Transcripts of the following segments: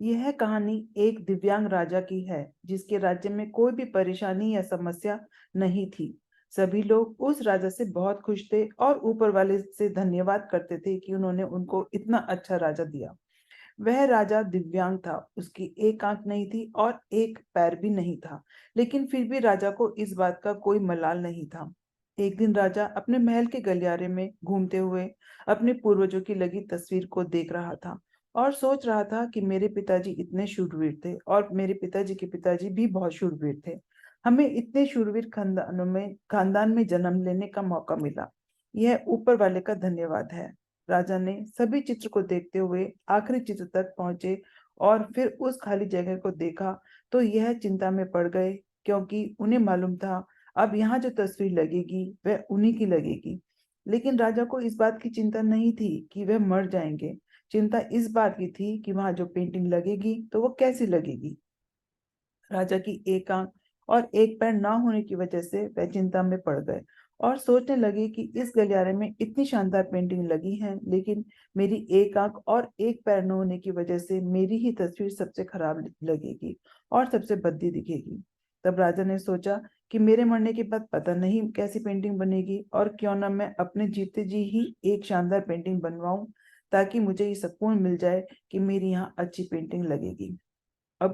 यह कहानी एक दिव्यांग राजा की है जिसके राज्य में कोई भी परेशानी या समस्या नहीं थी। सभी लोग उस राजा से बहुत खुश थे और ऊपर वाले से धन्यवाद करते थे कि उन्होंने उनको इतना अच्छा राजा दिया। वह राजा दिव्यांग था, उसकी एक आंख नहीं थी और एक पैर भी नहीं था, लेकिन फिर भी राजा को इस बात का कोई मलाल नहीं था। एक दिन राजा अपने महल के गलियारे में घूमते हुए अपने पूर्वजों की लगी तस्वीर को देख रहा था और सोच रहा था कि मेरे पिताजी इतने शूरवीर थे और मेरे पिताजी के पिताजी भी बहुत शूरवीर थे। हमें इतने शूरवीर खानदान में जन्म लेने का मौका मिला। यह ऊपर वाले का धन्यवाद है। राजा ने सभी चित्र को देखते हुए आखिरी चित्र तक पहुंचे और फिर उस खाली जगह को देखा तो यह चिंता में पड़ गए, क्योंकि उन्हें मालूम था अब यहाँ जो तस्वीर लगेगी वह उन्हीं की लगेगी। लेकिन राजा को इस बात की चिंता नहीं थी कि वह मर जाएंगे। चिंता इस बात की थी कि वहां जो पेंटिंग लगेगी तो वो कैसी लगेगी। राजा की एक आंख और एक पैर ना होने की वजह से वह चिंता में पड़ गए और सोचने लगे कि इस गलियारे में इतनी शानदार पेंटिंग लगी है, लेकिन मेरी एक आंख और एक पैर न होने की वजह से मेरी ही तस्वीर सबसे खराब लगेगी और सबसे भद्दी दिखेगी। तब राजा ने सोचा कि मेरे मरने के बाद पता नहीं कैसी पेंटिंग बनेगी, और क्यों ना मैं अपने जीते जी ही एक शानदार पेंटिंग बनवाऊं, ताकि मुझे ये सुकून मिल जाए कि मेरी यहाँ अच्छी पेंटिंग लगेगी। अब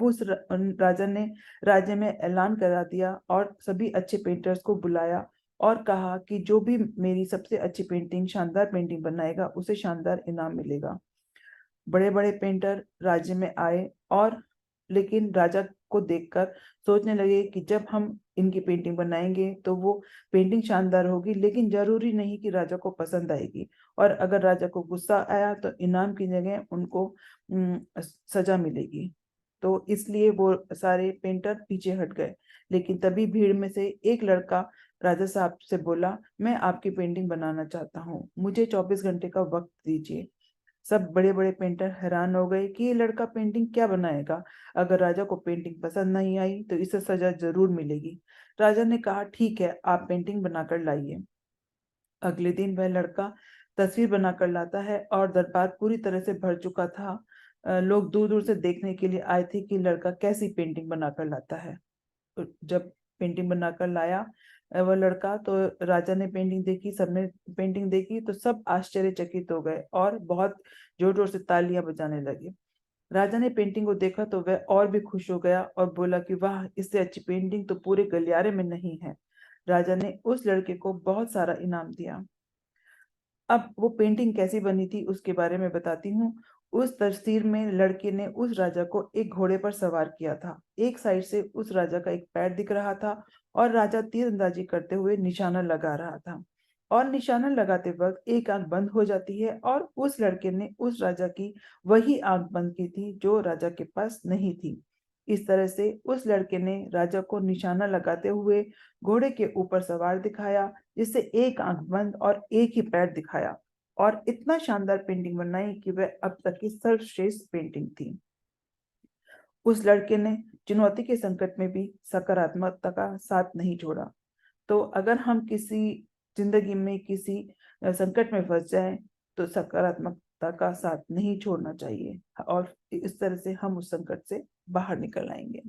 राजा ने राज्य में ऐलान करा दिया और सभी अच्छे पेंटर्स को बुलाया और कहा कि जो भी मेरी सबसे अच्छी पेंटिंग, शानदार पेंटिंग बनाएगा उसे शानदार इनाम मिलेगा। बड़े बड़े पेंटर राज्य में आए और लेकिन राजा को देखकर सोचने लगे कि जब हम इनकी पेंटिंग बनाएंगे तो वो पेंटिंग शानदार होगी, लेकिन जरूरी नहीं कि राजा को पसंद आएगी। और अगर राजा को गुस्सा आया तो इनाम की जगह उनको सजा मिलेगी। तो इसलिए वो सारे पेंटर पीछे हट गए। लेकिन तभी भीड़ में से एक लड़का राजा साहब से बोला, मैं आपकी पेंटिंग बनाना चाहता हूँ, मुझे 24 घंटे का वक्त दीजिए। सब बड़े बड़े पेंटर हैरान हो गए कि ये लड़का पेंटिंग क्या बनाएगा। अगर राजा को पेंटिंग पसंद नहीं आई तो इसे सजा जरूर मिलेगी। राजा ने कहा, ठीक है, आप पेंटिंग बनाकर लाइए। अगले दिन वह लड़का तस्वीर बनाकर लाता है और दरबार पूरी तरह से भर चुका था। लोग दूर दूर से देखने के लिए आए थे कि लड़का कैसी पेंटिंग बनाकर लाता है। जब पेंटिंग बनाकर लाया वह लड़का, तो राजा ने पेंटिंग देखी, सबने पेंटिंग देखी तो सब आश्चर्यचकित हो गए और बहुत जोर जोर से तालियां बजाने लगे। राजा ने पेंटिंग को देखा तो वह और भी खुश हो गया और बोला कि वाह, इससे अच्छी पेंटिंग तो पूरे गलियारे में नहीं है। राजा ने उस लड़के को बहुत सारा इनाम दिया। अब वो पेंटिंग कैसी बनी थी उसके बारे में बताती हूँ। उस तस्वीर में लड़के ने उस राजा को एक घोड़े पर सवार किया था। एक साइड से उस राजा का एक पैर दिख रहा था और राजा तीरंदाजी करते हुए निशाना लगा रहा था। और निशाना लगाते वक्त एक आंख बंद हो जाती है और उस लड़के ने उस राजा की वही आंख बंद की थी जो राजा के पास नहीं थी। इस तरह से उस लड़के ने राजा को निशाना लगाते हुए घोड़े के ऊपर सवार दिखाया, जिससे एक आंख बंद और एक ही पैर दिखाया, और इतना शानदार पेंटिंग बनाई कि वह अब तक की सर्वश्रेष्ठ पेंटिंग थी। उस लड़के ने चुनौती के संकट में भी सकारात्मकता का साथ नहीं छोड़ा। तो अगर हम किसी जिंदगी में किसी संकट में फंस जाएं तो सकारात्मकता का साथ नहीं छोड़ना चाहिए और इस तरह से हम उस संकट से बाहर निकल आएंगे।